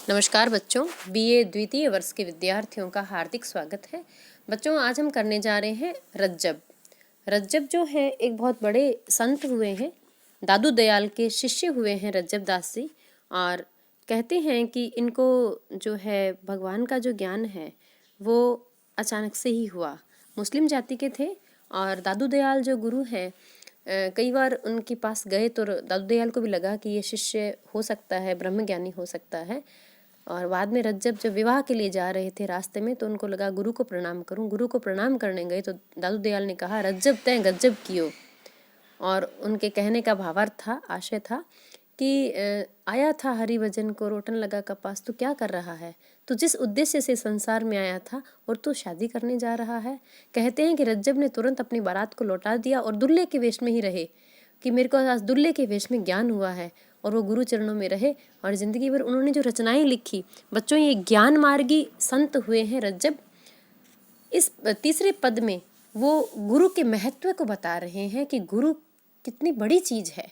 नमस्कार बच्चों, बीए द्वितीय वर्ष के विद्यार्थियों का हार्दिक स्वागत है। बच्चों, आज हम करने जा रहे हैं रज्जब। रज्जब जो है एक बहुत बड़े संत हुए हैं, दादू दयाल के शिष्य हुए हैं रज्जब दास जी। और कहते हैं कि इनको जो है भगवान का जो ज्ञान है वो अचानक से ही हुआ। मुस्लिम जाति के थे और दादू दयाल जो गुरु हैं, कई बार उनके पास गए तो दादू दयाल को भी लगा कि ये शिष्य हो सकता है, ब्रह्मज्ञानी हो सकता है। और बाद में रज्जब जब विवाह के लिए जा रहे थे रास्ते में तो उनको लगा गुरु को प्रणाम करूं। गुरु को प्रणाम करने गए तो दादू दयाल ने कहा, रज्जब तय गज्जब कियो। और उनके कहने का भावार्थ था, आशय था कि आया था हरिभजन को रोटन लगा कपास, तू क्या कर रहा है? तू जिस उद्देश्य से संसार में आया था और तू शादी करने जा रहा है। कहते हैं कि रज्जब ने तुरंत अपनी बारात को लौटा दिया और दुल्हे के वेश में ही रहे कि मेरे को आज दुल्हे के वेश में ज्ञान हुआ है। और वो गुरु चरणों में रहे और ज़िंदगी भर उन्होंने जो रचनाएं लिखी। बच्चों, ये ज्ञान मार्गी संत हुए हैं रज्जब। इस तीसरे पद में वो गुरु के महत्व को बता रहे हैं कि गुरु कितनी बड़ी चीज़ है।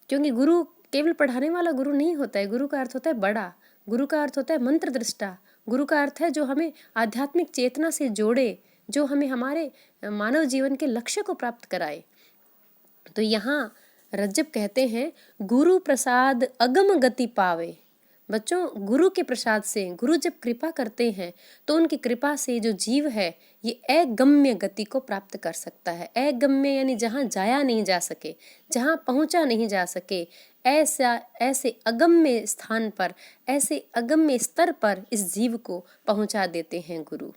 क्योंकि गुरु केवल पढ़ाने वाला गुरु नहीं होता है। गुरु का अर्थ होता है बड़ा, गुरु का अर्थ होता है मंत्र दृष्टा, गुरु का अर्थ है जो हमें आध्यात्मिक चेतना से जोड़े, जो हमें हमारे मानव जीवन के लक्ष्य को प्राप्त कराए। तो यहाँ रज्जब कहते हैं, गुरु प्रसाद अगम गति पावे। बच्चों, गुरु के प्रसाद से, गुरु जब कृपा करते हैं तो उनकी कृपा से जो जीव है ये अगम्य गति को प्राप्त कर सकता है। अगम्य यानी जहाँ जाया नहीं जा सके, जहाँ पहुँचा नहीं जा सके, ऐसे अगम्य स्थान पर, ऐसे अगम्य स्तर पर इस जीव को पहुँचा देते हैं गुरु।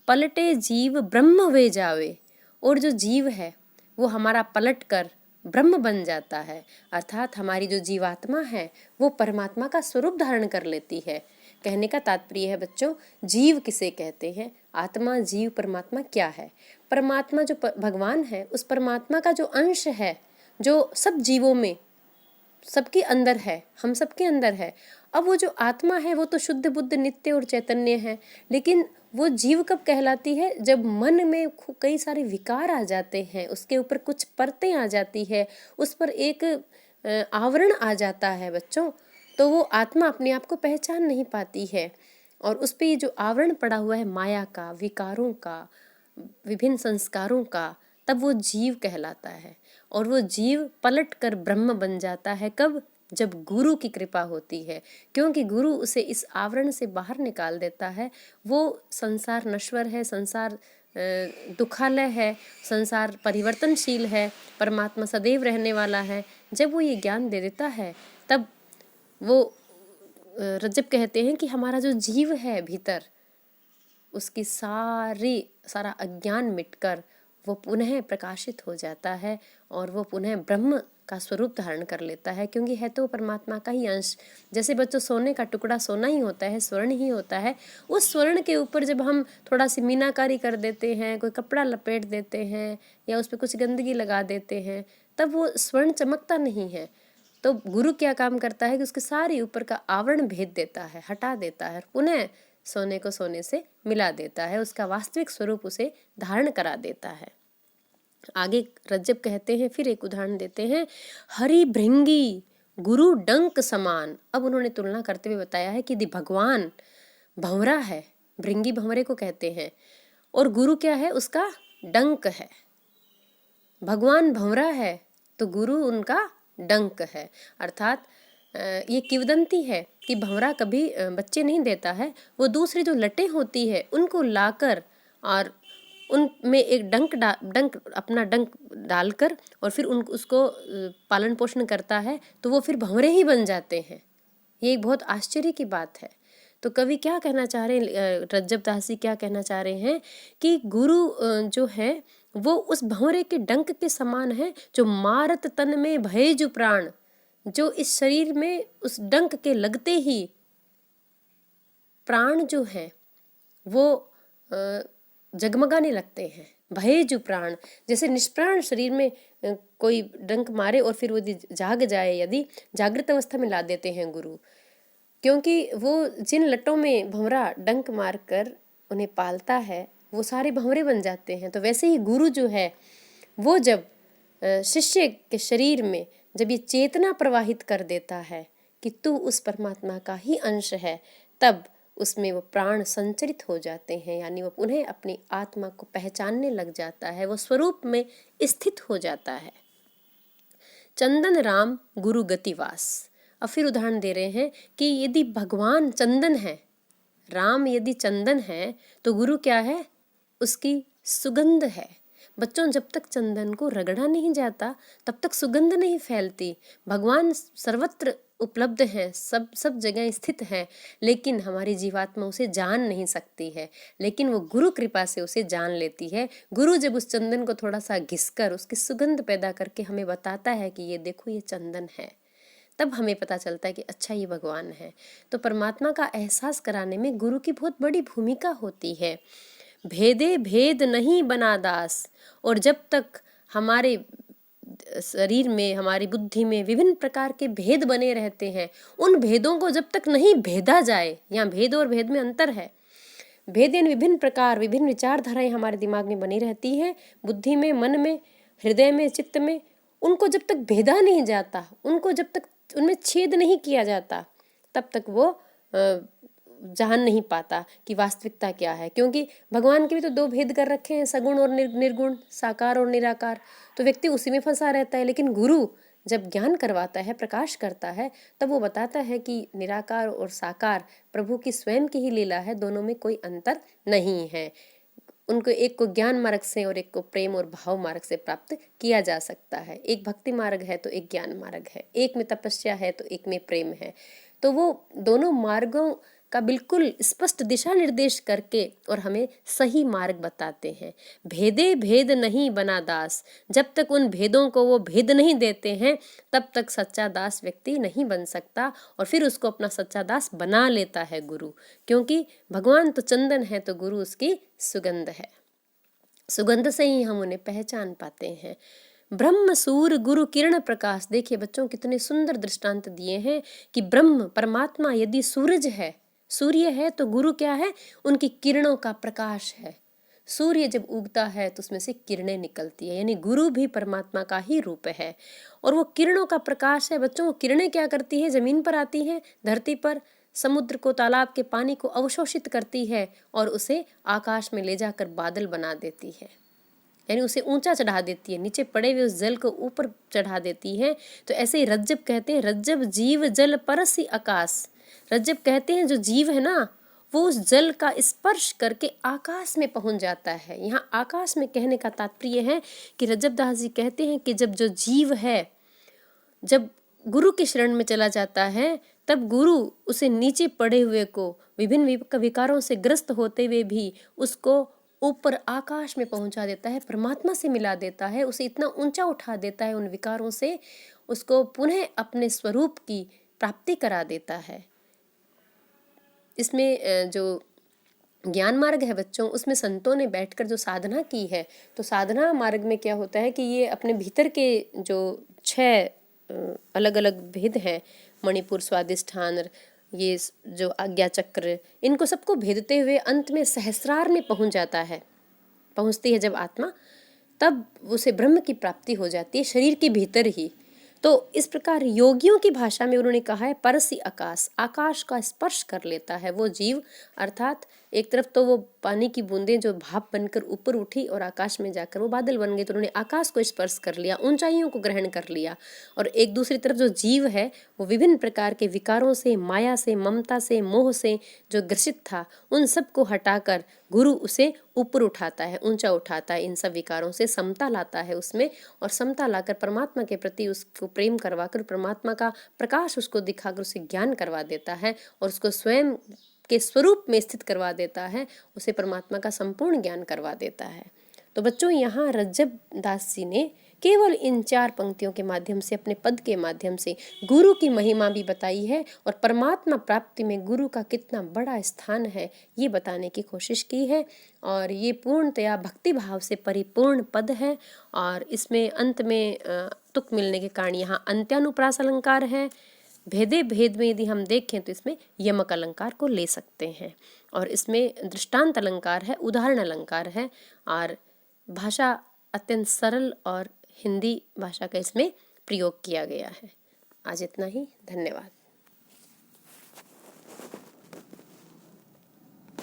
पलटे जीव ब्रह्म वे जावे। और जो जीव है वो हमारा पलट कर ब्रह्म बन जाता है, अर्थात हमारी जो जीवात्मा है वो परमात्मा का स्वरूप धारण कर लेती है। कहने का तात्पर्य है बच्चों, जीव किसे कहते हैं, आत्मा, जीव, परमात्मा क्या है? परमात्मा जो भगवान है, उस परमात्मा का जो अंश है जो सब जीवों में, सबके अंदर है, हम सबके अंदर है। अब वो जो आत्मा है वो तो शुद्ध बुद्ध नित्य और चैतन्य है, लेकिन वो जीव कब कहलाती है? जब मन में कई सारे विकार आ जाते हैं, उसके ऊपर कुछ परतें आ जाती है, उस पर एक आवरण आ जाता है बच्चों, तो वो आत्मा अपने आप को पहचान नहीं पाती है। और उस पर जो आवरण पड़ा हुआ है माया का, विकारों का, विभिन्न संस्कारों का, तब वो जीव कहलाता है। और वो जीव पलट कर ब्रह्म बन जाता है। कब? जब गुरु की कृपा होती है, क्योंकि गुरु उसे इस आवरण से बाहर निकाल देता है। वो संसार नश्वर है, संसार दुखालय है, संसार परिवर्तनशील है, परमात्मा सदैव रहने वाला है। जब वो ये ज्ञान दे देता है तब वो रज्जब कहते हैं कि हमारा जो जीव है भीतर, उसकी सारा अज्ञान मिटकर वो पुनः प्रकाशित हो जाता है और वो पुनः ब्रह्म का स्वरूप धारण कर लेता है, क्योंकि है तो परमात्मा का ही अंश। जैसे बच्चों, सोने का टुकड़ा सोना ही होता है, स्वर्ण ही होता है। उस स्वर्ण के ऊपर जब हम थोड़ा सी मीनाकारी कर देते हैं, कोई कपड़ा लपेट देते हैं या उस पर कुछ गंदगी लगा देते हैं, तब वो स्वर्ण चमकता नहीं है। तो गुरु क्या काम करता है कि उसके सारे ऊपर का आवरण भेद देता है, हटा देता है, पुनः सोने को सोने से मिला देता है, उसका वास्तविक स्वरूप उसे धारण करा देता है। आगे रज्जब कहते हैं, फिर एक उदाहरण देते हैं, हरि भृंगी गुरु डंक समान। अब उन्होंने तुलना करते हुए बताया है कि यदि भगवान भंवरा है, भृंगी भंवरे को कहते हैं, और गुरु क्या है? उसका डंक है। भगवान भंवरा है तो गुरु उनका डंक है। अर्थात ये किंवदंती है कि भंवरा कभी बच्चे नहीं देता है, वो दूसरी जो लटें होती है उनको लाकर और उनमें एक डंक अपना डंक डालकर और फिर उसको पालन पोषण करता है, तो वो फिर भंवरे ही बन जाते हैं। ये एक बहुत आश्चर्य की बात है। तो कवि क्या कहना चाह रहे हैं, रज्जब दास जी क्या कहना चाह रहे हैं कि गुरु जो है वो उस भंवरे के डंक के समान है, जो मारत तन में भय जो प्राण, जो इस शरीर में उस डंक के लगते ही प्राण जो है वो जगमगाने लगते हैं। भय जो प्राण, जैसे निष्प्राण शरीर में कोई डंक मारे और फिर वो जाग जाए, यदि जागृत अवस्था में ला देते हैं गुरु, क्योंकि वो जिन लटों में भंवरा डंक मारकर उन्हें पालता है वो सारे भंवरे बन जाते हैं। तो वैसे ही गुरु जो है वो जब शिष्य के शरीर में जब ये चेतना प्रवाहित कर देता है कि तू उस परमात्मा का ही अंश है, तब उसमें वो प्राण संचरित हो जाते हैं, यानी वो उन्हें अपनी आत्मा को पहचानने लग जाता है, वो स्वरूप में स्थित हो जाता है। चंदन राम गुरु गतिवास। अब फिर उदाहरण दे रहे हैं कि यदि भगवान चंदन है, राम यदि चंदन है, तो गुरु क्या है? उसकी सुगंध है। बच्चों, जब तक चंदन को रगड़ा नहीं जाता तब तक सुगंध नहीं फैलती। भगवान सर्वत्र उपलब्ध है, सब जगह स्थित है, लेकिन हमारी जीवात्मा उसे जान नहीं सकती है, लेकिन वो गुरु कृपा से उसे जान लेती है। गुरु जब उस चंदन को थोड़ा सा घिसकर उसकी सुगंध पैदा करके हमें बताता है कि ये देखो ये चंदन है, तब हमें पता चलता है कि अच्छा ये भगवान है। तो परमात्मा का एहसास कराने में गुरु की बहुत बड़ी भूमिका होती है। भेदे भेद नहीं बना दास। और जब तक हमारे शरीर में, हमारी बुद्धि में विभिन्न प्रकार के भेद बने रहते हैं, उन भेदों को जब तक नहीं भेदा जाए, यहाँ भेद और भेद में अंतर है। भेद यानी विभिन्न प्रकार, विभिन्न विचारधाराएं हमारे दिमाग में बनी रहती है, बुद्धि में, मन में, हृदय में, चित्त में। उनको जब तक भेदा नहीं जाता, उनको जब तक उनमें छेद नहीं किया जाता, तब तक वो जान नहीं पाता कि वास्तविकता क्या है। क्योंकि भगवान के भी तो दो भेद कर रखे हैं, सगुण और निर्गुण, साकार और निराकार। तो व्यक्ति उसी में फंसा रहता है। लेकिन गुरु जब ज्ञान करवाता है, प्रकाश करता है, तब वो बताता है कि निराकार और साकार प्रभु की स्वयं की ही लीला है, दोनों में कोई अंतर नहीं है। उनको एक को ज्ञान मार्ग से और एक को प्रेम और भाव मार्ग से प्राप्त किया जा सकता है। एक भक्ति मार्ग है तो एक ज्ञान मार्ग है, एक में तपस्या है तो एक में प्रेम है। तो वो दोनों मार्गों का बिल्कुल स्पष्ट दिशा निर्देश करके और हमें सही मार्ग बताते हैं। भेदे भेद नहीं बना दास। जब तक उन भेदों को वो भेद नहीं देते हैं, तब तक सच्चा दास व्यक्ति नहीं बन सकता, और फिर उसको अपना सच्चा दास बना लेता है गुरु। क्योंकि भगवान तो चंदन है, तो गुरु उसकी सुगंध है। सुगंध से ही हम उन्हें पहचान पाते हैं। ब्रह्म सूर्य गुरु किरण प्रकाश। देखिए बच्चों, कितने सुंदर दृष्टांत दिए हैं कि ब्रह्म परमात्मा यदि सूरज है, सूर्य है, तो गुरु क्या है? उनकी किरणों का प्रकाश है। सूर्य जब उगता है तो उसमें से किरणें निकलती है, यानी गुरु भी परमात्मा का ही रूप है, और वो किरणों का प्रकाश है। बच्चों, वो किरणें क्या करती है? जमीन पर आती हैं, धरती पर, समुद्र को, तालाब के पानी को अवशोषित करती है और उसे आकाश में ले जाकर बादल बना देती है, यानी उसे ऊंचा चढ़ा देती है, नीचे पड़े हुए उस जल को ऊपर चढ़ा देती है। तो ऐसे ही रज्जब कहते हैं, रज्जब जीव जल परसी आकाश। रज्जब कहते हैं जो जीव है ना, वो उस जल का स्पर्श करके आकाश में पहुंच जाता है। यहाँ आकाश में कहने का तात्पर्य है कि रज्जब दास जी कहते हैं कि जब जो जीव है, जब गुरु की शरण में चला जाता है, तब गुरु उसे नीचे पड़े हुए को, विभिन्न विकारों से ग्रस्त होते हुए भी उसको ऊपर आकाश में पहुंचा देता है, परमात्मा से मिला देता है, उसे इतना ऊंचा उठा देता है उन विकारों से, उसको पुनः अपने स्वरूप की प्राप्ति करा देता है। इसमें जो ज्ञान मार्ग है बच्चों, उसमें संतों ने बैठकर जो साधना की है, तो साधना मार्ग में क्या होता है कि ये अपने भीतर के जो 6 अलग अलग भेद हैं, मणिपुर, स्वादिष्ठान, ये जो आज्ञा चक्र, इनको सबको भेदते हुए अंत में सहस्रार में पहुंच जाता है, पहुंचती है जब आत्मा, तब उसे ब्रह्म की प्राप्ति हो जाती है शरीर के भीतर ही। तो इस प्रकार योगियों की भाषा में उन्होंने कहा है परसी आकाश, आकाश का स्पर्श कर लेता है वो जीव। अर्थात एक तरफ तो वो पानी की बूंदें जो भाप बनकर ऊपर उठी और आकाश में जाकर वो बादल बन गए, तो उन्होंने आकाश को स्पर्श कर लिया, ऊंचाइयों को ग्रहण कर लिया। और एक दूसरी तरफ जो जीव है वो विभिन्न प्रकार के विकारों से, माया से, ममता से, मोह से जो ग्रसित था, उन सब को हटाकर गुरु उसे ऊपर उठाता है, ऊंचा उठाता है, इन सब विकारों से समता लाता है उसमें, और समता लाकर परमात्मा के प्रति उसको प्रेम करवाकर, परमात्मा का प्रकाश उसको दिखाकर उसे ज्ञान करवा देता है और उसको स्वयं के स्वरूप में स्थित करवा देता है, उसे परमात्मा का संपूर्ण ज्ञान करवा देता है। तो बच्चों, यहाँ रज्जब दास जी ने केवल इन 4 पंक्तियों के माध्यम से, अपने पद के माध्यम से गुरु की महिमा भी बताई है और परमात्मा प्राप्ति में गुरु का कितना बड़ा स्थान है ये बताने की कोशिश की है। और ये पूर्णतया भक्ति भाव से परिपूर्ण पद है, और इसमें अंत में तुक मिलने के कारण यहाँ अंत्यानुप्रास अलंकार है। भेदे भेद में यदि हम देखें तो इसमें यमक अलंकार को ले सकते हैं, और इसमें दृष्टांत अलंकार है, उदाहरण अलंकार है, और भाषा अत्यंत सरल और हिंदी भाषा का इसमें प्रयोग किया गया है। आज इतना ही, धन्यवाद।